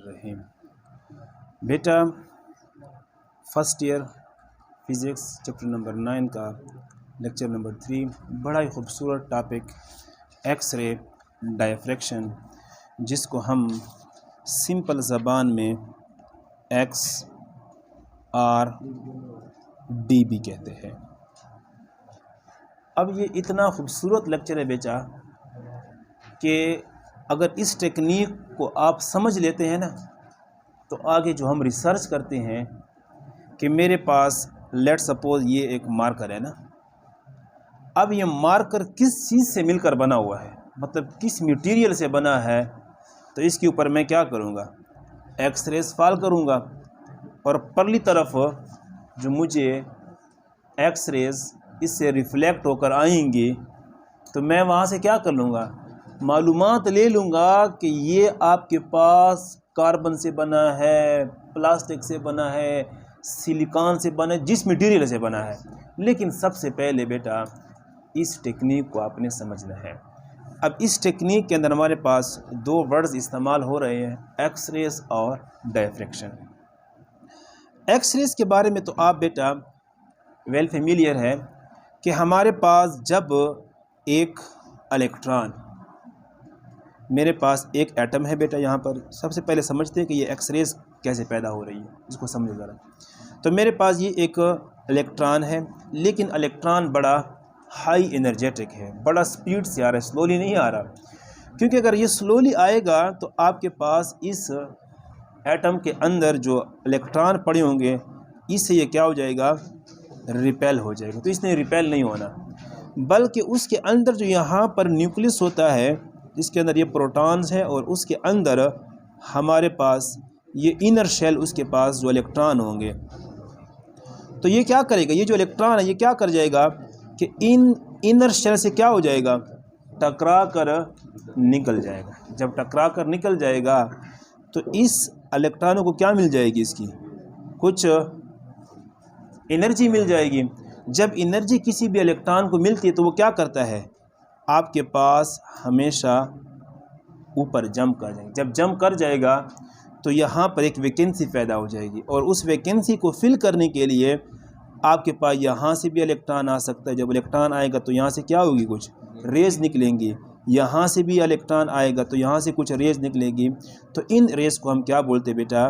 बिस्मिल्लाहिर्रहमानिर्रहीम। बेटा first year physics chapter number 9 का लेक्चर नंबर 3 बड़ा ही खूबसूरत टॉपिक एक्स-रे डायफ्रैक्शन, जिसको हम सिंपल ज़बान में XRD भी कहते हैं। अब ये इतना खूबसूरत लेक्चर है बेटा कि अगर इस टेक्निक को आप समझ लेते हैं ना, तो आगे जो हम रिसर्च करते हैं कि मेरे पास लेट सपोज ये एक मार्कर है ना, अब ये मार्कर किस चीज़ से मिलकर बना हुआ है, मतलब किस मटेरियल से बना है, तो इसके ऊपर मैं क्या करूँगा, एक्सरेज फॉल करूँगा और परली तरफ जो मुझे एक्सरेज इससे रिफ्लेक्ट होकर आएंगी, तो मैं वहाँ से क्या कर लूँगा, मालूमात ले लूँगा कि ये आपके पास कार्बन से बना है, प्लास्टिक से बना है, सिलिकॉन से बना है, जिस मटेरियल से बना है। लेकिन सबसे पहले बेटा इस टेक्निक को आपने समझना है। अब इस टेक्निक के अंदर हमारे पास दो वर्ड्स इस्तेमाल हो रहे हैं, एक्सरेज और डायफ्रैक्शन। एक्सरेज के बारे में तो आप बेटा वेल फेमिलियर है कि हमारे पास जब एक इलेक्ट्रॉन, मेरे पास एक एटम है बेटा, यहाँ पर सबसे पहले समझते हैं कि ये एक्सरेज कैसे पैदा हो रही है, इसको समझो ज़रा। तो मेरे पास ये एक इलेक्ट्रॉन है, लेकिन इलेक्ट्रॉन बड़ा हाई एनर्जेटिक है, बड़ा स्पीड से आ रहा है, स्लोली नहीं आ रहा, क्योंकि अगर ये स्लोली आएगा तो आपके पास इस एटम के अंदर जो इलेक्ट्रॉन पड़े होंगे, इससे ये क्या हो जाएगा, रिपेल हो जाएगा। तो इसने रिपेल नहीं होना, बल्कि उसके अंदर जो यहाँ पर न्यूक्लियस होता है, जिसके अंदर ये प्रोटॉन्स है, और उसके अंदर हमारे पास ये इनर शेल, उसके पास जो इलेक्ट्रॉन होंगे, तो ये क्या करेगा, ये जो इलेक्ट्रॉन है ये क्या कर जाएगा कि इन इनर शेल से क्या हो जाएगा, टकरा कर निकल जाएगा। जब टकरा कर निकल जाएगा तो इस इलेक्ट्रॉनों को क्या मिल जाएगी, इसकी कुछ एनर्जी मिल जाएगी। जब एनर्जी किसी भी इलेक्ट्रॉन को मिलती है तो वो क्या करता है, आपके पास हमेशा ऊपर जंप कर जाएगा। जब जंप कर जाएगा तो यहाँ पर एक वैकेंसी पैदा हो जाएगी, और उस वैकेंसी को फिल करने के लिए आपके पास यहाँ से भी इलेक्ट्रॉन आ सकता है। जब इलेक्ट्रॉन आएगा तो यहाँ से क्या होगी, कुछ रेज निकलेंगी, यहाँ से भी इलेक्ट्रॉन आएगा तो यहाँ से कुछ रेज निकलेगी। तो इन रेज को हम क्या बोलते बेटा,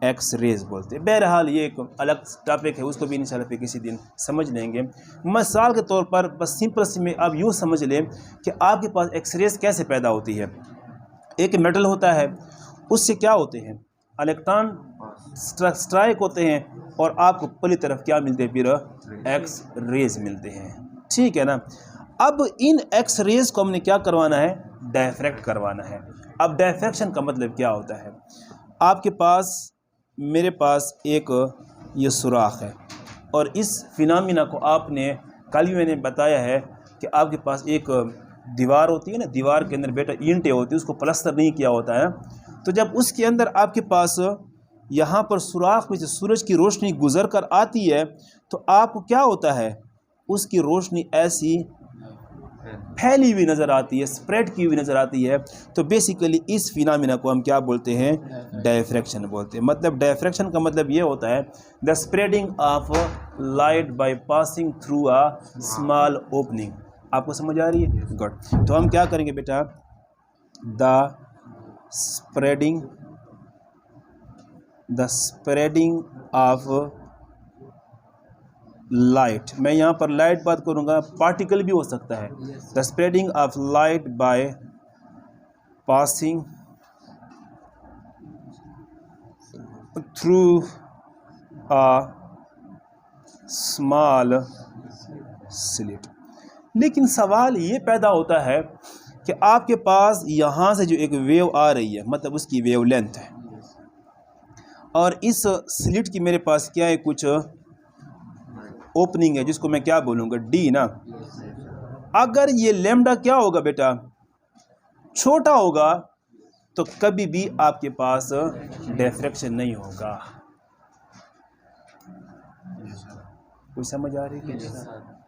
एक्स रेज बोलते हैं। बहरहाल ये एक अलग टॉपिक है, उसको भी इंशाल्लाह पे किसी दिन समझ लेंगे। मिसाल के तौर पर बस सिंपल से में आप यूँ समझ लें कि आपके पास एक्स रेज कैसे पैदा होती है। एक मेटल होता है, उससे क्या होते हैं, इलेक्ट्रॉन स्ट्राइक होते हैं, और आपको पहली तरफ क्या मिलते हैं, फिर एक्स रेज मिलते हैं, ठीक है ना। अब इन एक्स रेज को हमने क्या करवाना है, डायफ्रैक्ट करवाना है। अब डायफ्रैक्शन का मतलब क्या होता है, आपके पास, मेरे पास एक ये सुराख है, और इस फिनोमिना को आपने कल भी मैंने बताया है कि आपके पास एक दीवार होती है ना, दीवार के अंदर बेटा ईंटें होती है, उसको प्लास्टर नहीं किया होता है। तो जब उसके अंदर आपके पास यहाँ पर सुराख में से सूरज की रोशनी गुजर कर आती है, तो आपको क्या होता है, उसकी रोशनी ऐसी फैली हुई नज़र आती है, स्प्रेड की हुई नज़र आती है। तो बेसिकली इस फिनोमिना को हम क्या बोलते हैं, डायफ्रैक्शन बोलते हैं। मतलब डायफ्रैक्शन का मतलब ये होता है the spreading of light by passing through a small opening. आपको समझ आ रही है, गुड। तो हम क्या करेंगे बेटा, द स्प्रेडिंग ऑफ लाइट, मैं यहाँ पर लाइट बात करूँगा, पार्टिकल भी हो सकता है। The spreading of light by passing through a small slit. लेकिन सवाल ये पैदा होता है कि आपके पास यहाँ से जो एक वेव आ रही है, मतलब उसकी वेव लेंथ है, और इस स्लिट की मेरे पास क्या है, कुछ ओपनिंग है, जिसको मैं क्या बोलूँगा, डी ना। अगर ये लैम्डा क्या होगा बेटा, छोटा होगा, तो कभी भी आपके पास डायफ्रैक्शन नहीं होगा। कुछ समझ आ रही है,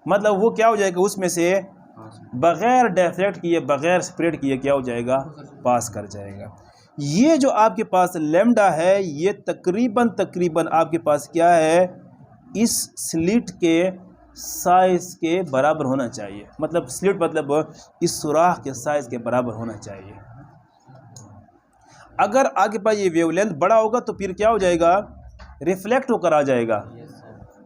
मतलब वो क्या हो जाएगा, उसमें से बग़ैर डायफ्रैक्ट किए, बग़ैर स्प्रेड किए क्या हो जाएगा, पास कर जाएगा। ये जो आपके पास लैम्डा है ये तकरीबन आपके पास क्या है, इस स्लिट के साइज के बराबर होना चाहिए। मतलब स्लिट मतलब इस सुराख के साइज के बराबर होना चाहिए। अगर आपके पास ये वेवलेंथ बड़ा होगा तो फिर क्या हो जाएगा, रिफ्लेक्ट होकर आ जाएगा,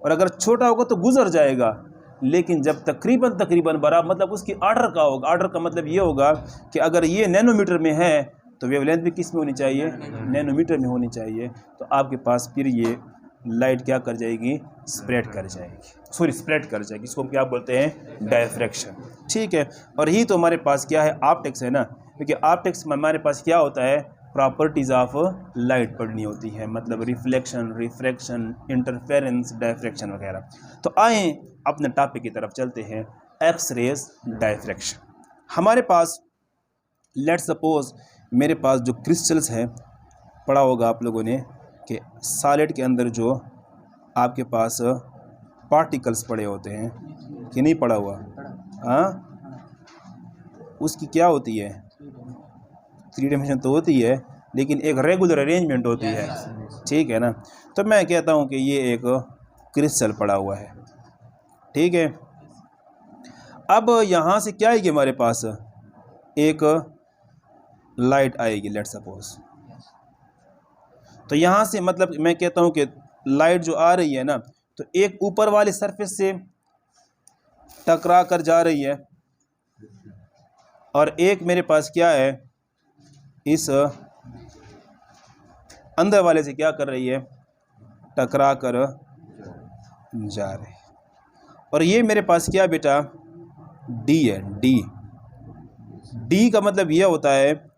और अगर छोटा होगा तो गुजर जाएगा। लेकिन जब तकरीबन बराबर मतलब उसकी आर्डर का होगा, आर्डर का मतलब ये होगा कि अगर ये नैनोमीटर में है तो वेवलेंथ भी किस में होनी चाहिए, नैनोमीटर में होनी चाहिए। तो आपके पास फिर ये लाइट क्या कर जाएगी, स्प्रेड कर जाएगी, इसको हम क्या बोलते हैं, डायफ्रैक्शन। ठीक है, और यही तो हमारे पास क्या है, ऑप्टिक्स है ना, क्योंकि ऑप्टिक्स में हमारे पास क्या होता है, प्रॉपर्टीज़ ऑफ लाइट पढ़नी होती है, मतलब रिफ्लेक्शन, रिफ्रैक्शन, इंटरफेरेंस, डायफ्रैक्शन वगैरह। तो आए अपने टॉपिक की तरफ चलते हैं, एक्स रेज डायफ्रैक्शन। हमारे पास लेट सपोज मेरे पास जो क्रिस्टल्स हैं, पढ़ा होगा आप लोगों ने कि सॉलिड के अंदर जो आपके पास पार्टिकल्स पड़े होते हैं, कि नहीं पड़ा हुआ, हाँ, उसकी क्या होती है, 3 डायमेंशन तो होती है लेकिन एक रेगुलर अरेंजमेंट होती है, ठीक है ना। तो मैं कहता हूँ कि ये एक क्रिस्टल पड़ा हुआ है, ठीक है। अब यहाँ से क्या आएगी हमारे पास, एक लाइट आएगी लेट सपोज। तो यहाँ से मतलब मैं कहता हूँ कि लाइट जो आ रही है ना, तो एक ऊपर वाले सरफेस से टकरा कर जा रही है, और एक मेरे पास क्या है, इस अंदर वाले से क्या कर रही है, टकरा कर जा रही है। और ये मेरे पास क्या बेटा, डी है, डी का मतलब यह होता है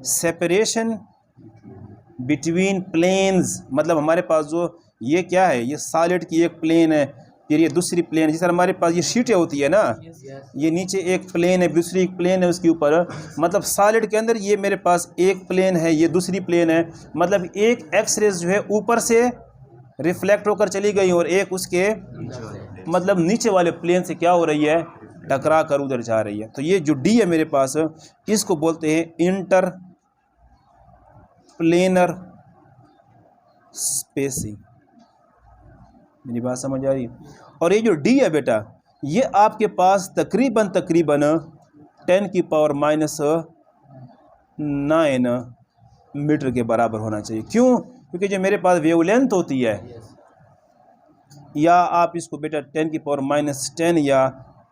सेपरेशन बिटवीन प्लेन्स। मतलब हमारे पास जो ये क्या है, ये सॉलिड की एक प्लेन है, फिर ये दूसरी प्लेन, जिस तरह हमारे पास ये शीटें होती है ना, ये नीचे एक प्लेन है, दूसरी एक प्लेन है उसके ऊपर, मतलब सॉलिड के अंदर ये मेरे पास एक प्लेन है, ये दूसरी प्लेन है। मतलब एक एक्स रेज जो है ऊपर से रिफ्लेक्ट होकर चली गई और एक उसके मतलब नीचे वाले प्लेन से क्या हो रही है, टकरा कर उधर जा रही है। तो ये जो डी है मेरे पास, इसको बोलते हैं इंटर प्लेनर स्पेसिंग। मेरी बात समझ आ रही है। और ये जो डी है बेटा, ये आपके पास तकरीबन 10⁻⁹ मीटर के बराबर होना चाहिए। क्यों? क्योंकि जो मेरे पास वेवलेंथ होती है, या आप इसको बेटा 10⁻⁻10 या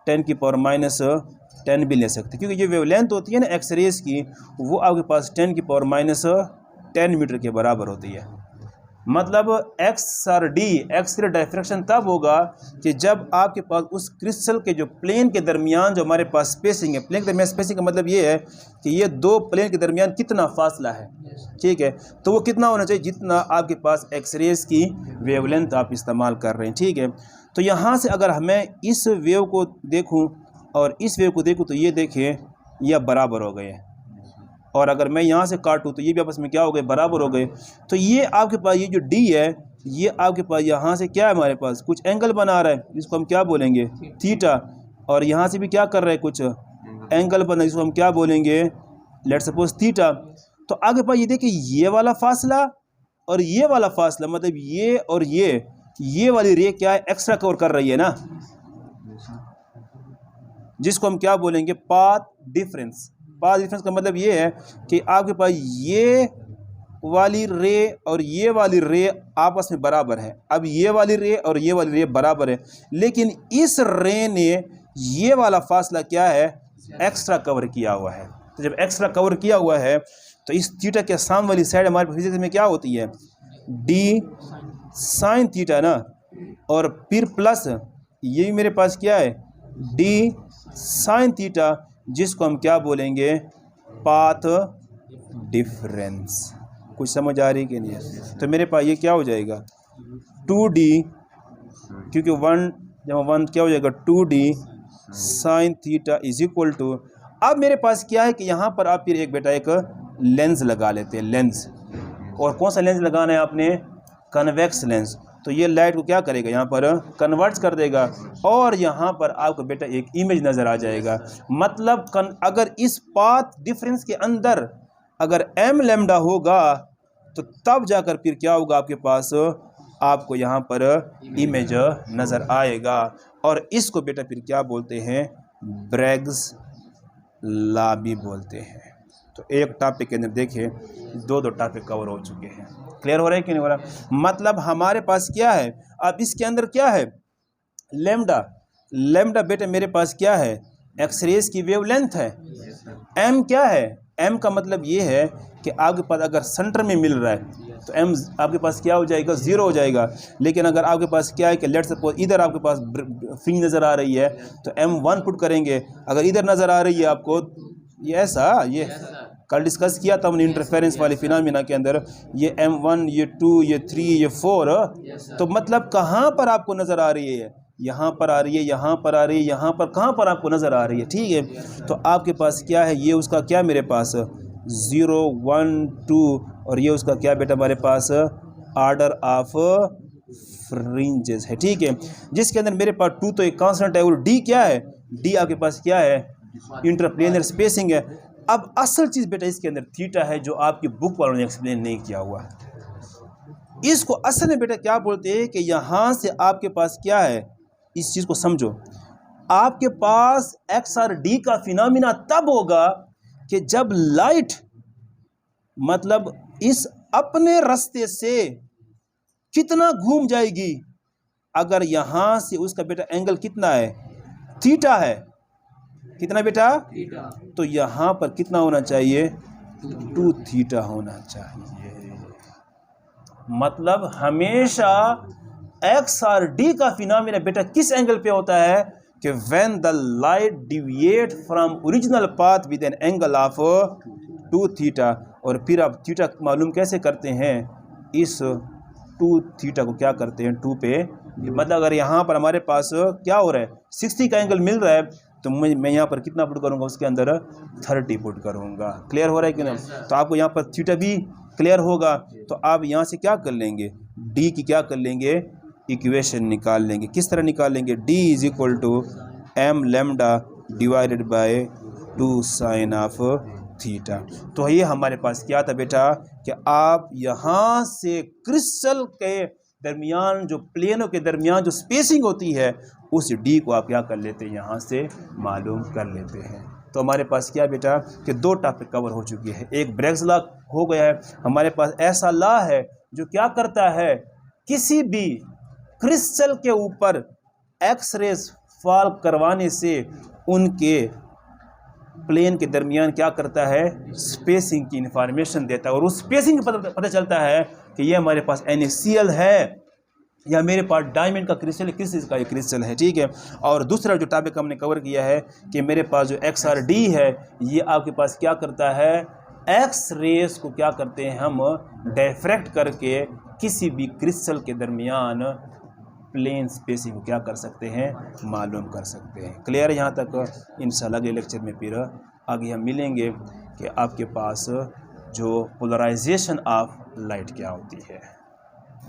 10⁻⁻10 भी ले सकते हैं, क्योंकि जो वेवलेंथ होती है ना एक्स रेज की, वो आपके पास 10⁻⁻10 मीटर के बराबर होती है। मतलब एक्स और डी, एक्स रे डायफ्रैक्शन तब होगा कि जब आपके पास उस क्रिस्टल के जो प्लेन के दरमियान जो हमारे पास स्पेसिंग है, प्लेन के दरमियान स्पेसिंग का मतलब ये है कि ये दो प्लेन के दरमियान कितना फासला है, ठीक है, तो वो कितना होना चाहिए, जितना आपके पास एक्स रेज की वेवलेंथ आप इस्तेमाल कर रहे हैं, ठीक है। तो यहाँ से अगर मैं इस वेव को देखूँ और इस वेव को देखूँ तो ये देखें, यह बराबर हो गए, और अगर मैं यहाँ से काटूँ तो ये भी आपस में क्या हो गए, बराबर हो गए। तो ये आपके पास ये जो डी है, ये आपके पास यहाँ से क्या है, हमारे पास कुछ एंगल बना रहा है, जिसको हम क्या बोलेंगे, थीटा, और यहाँ से भी क्या कर रहा है, कुछ एंगल बना, जिसको हम क्या बोलेंगे, लेट सपोज थीटा। तो आगे पास ये देखिए, ये वाला फासला और ये वाला फासला, मतलब ये और ये वाली रे क्या है, एक्स्ट्रा कवर कर रही है ना, जिसको हम क्या बोलेंगे, पाथ डिफरेंस। पाथ डिफरेंस का मतलब ये है कि आपके पास ये वाली रे और ये वाली रे आपस में बराबर है। अब ये वाली रे और ये वाली रे बराबर है, लेकिन इस रे ने ये वाला फासला क्या है, एक्स्ट्रा कवर किया हुआ है। तो जब एक्स्ट्रा कवर किया हुआ है तो इस थीटा के सामने वाली साइड हमारे फिजिक्स में क्या होती है, डी साइन थीटा ना, और फिर प्लस ये भी मेरे पास क्या है, डी साइन थीटा, जिसको हम क्या बोलेंगे, पाथ डिफरेंस। कुछ समझ आ रही कि नहीं है? तो मेरे पास ये क्या हो जाएगा, 2D, क्योंकि 1 जब 1 क्या हो जाएगा, 2D sine theta is equal to, अब मेरे पास क्या है कि यहाँ पर आप फिर एक बेटा एक लेंस लगा लेते हैं, लेंस। और कौन सा लेंस लगाना है आपने, कन्वेक्स लेंस। तो ये लाइट को क्या करेगा, यहाँ पर कन्वर्ट कर देगा, और यहाँ पर आपको बेटा एक इमेज नज़र आ जाएगा। मतलब अगर इस पाथ डिफरेंस के अंदर अगर एम लैम्डा होगा तो तब जाकर फिर क्या होगा आपके पास, आपको यहाँ पर इमेज नज़र आएगा। और इसको बेटा फिर क्या बोलते हैं, ब्रैग्स लॉ भी बोलते हैं। तो एक टॉपिक के अंदर देखिए दो टॉपिक कवर हो चुके हैं। क्लियर हो रहा है कि नहीं हो रहा? मतलब हमारे पास क्या है, अब इसके अंदर क्या है, लैम्डा। लैम्डा बेटा मेरे पास क्या है, एक्सरेज की वेवलेंथ है। एम क्या है, एम का मतलब ये है कि आपके पास अगर सेंटर में मिल रहा है तो एम आपके पास क्या हो जाएगा, 0 हो जाएगा। लेकिन अगर आपके पास क्या है कि लेट्स सपोज इधर आपके पास फ्रिंज नज़र आ रही है तो M1 पुट करेंगे। अगर इधर नज़र आ रही है आपको ये ऐसा, ये कल डिस्कस किया था हमने इंटरफेरेंस वाली फिनोमेना के अंदर, ये M1, ये 2, ये 3, ये 4, तो मतलब कहाँ पर आपको नज़र आ रही है, यहाँ पर आ रही है, यहाँ पर आ रही है, यहाँ पर कहाँ पर आपको नज़र आ रही है। ठीक है, तो आपके पास क्या है, ये उसका क्या मेरे पास 0, 1, 2 और ये उसका क्या बेटा हमारे पास ऑर्डर ऑफ फ्रिंजेस है। ठीक है, जिसके अंदर मेरे पास 2 तो एक कांस्टेंट है और D क्या है, D आपके पास क्या है, इंटरप्लेनर स्पेसिंग है। अब असल चीज़ बेटा इसके अंदर थीटा है जो आपकी बुक वालों ने एक्सप्लेन नहीं किया हुआ। इसको असल में बेटा क्या बोलते हैं कि यहाँ से आपके पास क्या है, इस चीज़ को समझो, आपके पास एक्स और डी का फिनोमिना तब होगा कि जब लाइट मतलब इस अपने रास्ते से कितना घूम जाएगी। अगर यहाँ से उसका बेटा एंगल कितना है, थीटा है, कितना बेटा, तो यहाँ पर कितना होना चाहिए, 2 थीटा होना चाहिए। मतलब हमेशा एक्स और डी का फिनोमिना बेटा किस एंगल पे होता है कि when the light deviate from original path with an angle of 2 theta. और फिर आप थीटा मालूम कैसे करते हैं, इस 2 थीटा को क्या करते हैं 2 पे, मतलब अगर यहाँ पर हमारे पास क्या हो रहा है 60 का एंगल मिल रहा है तो मैं यहाँ पर कितना पुट करूँगा, उसके अंदर 30 पुट करूँगा। क्लियर हो रहा है कि नहीं? तो आपको यहाँ पर थीटा भी क्लियर होगा। तो आप यहाँ से क्या कर लेंगे, डी की क्या कर लेंगे, इक्वेशन निकाल लेंगे। किस तरह निकाल लेंगे, d is equal to m lambda divided by 2 sine of theta. तो ये हमारे पास क्या था बेटा कि आप यहाँ से क्रिस्टल के दरमियान जो प्लेनों के दरमियान जो स्पेसिंग होती है उस डी को आप क्या कर लेते हैं, यहाँ से मालूम कर लेते हैं। तो हमारे पास क्या बेटा कि 2 टॉपिक कवर हो चुकी है। एक ब्रैग्स लॉ हो गया है, हमारे पास ऐसा लॉ है जो क्या करता है, किसी भी क्रिस्टल के ऊपर एक्स रेज फॉल करवाने से उनके प्लेन के दरमियान क्या करता है, स्पेसिंग की इंफॉर्मेशन देता है। और उस स्पेसिंग का पता चलता है कि ये हमारे पास NaCl है या मेरे पास डायमंड का क्रिस्टल है, किस चीज़ का ये क्रिस्टल है। ठीक है, और दूसरा जो टॉपिक हमने कवर किया है कि मेरे पास जो एक्स और डी है ये आपके पास क्या करता है, एक्स रेस को क्या करते हैं हम डिफ्रैक्ट करके किसी भी क्रिस्टल के दरमियान प्लेन स्पेसिंग को क्या कर सकते हैं, मालूम कर सकते हैं। क्लियर है यहाँ तक? इंशाल्लाह अगले लेक्चर में फिर आगे हम मिलेंगे कि आपके पास जो पोलराइजेशन ऑफ लाइट क्या होती है।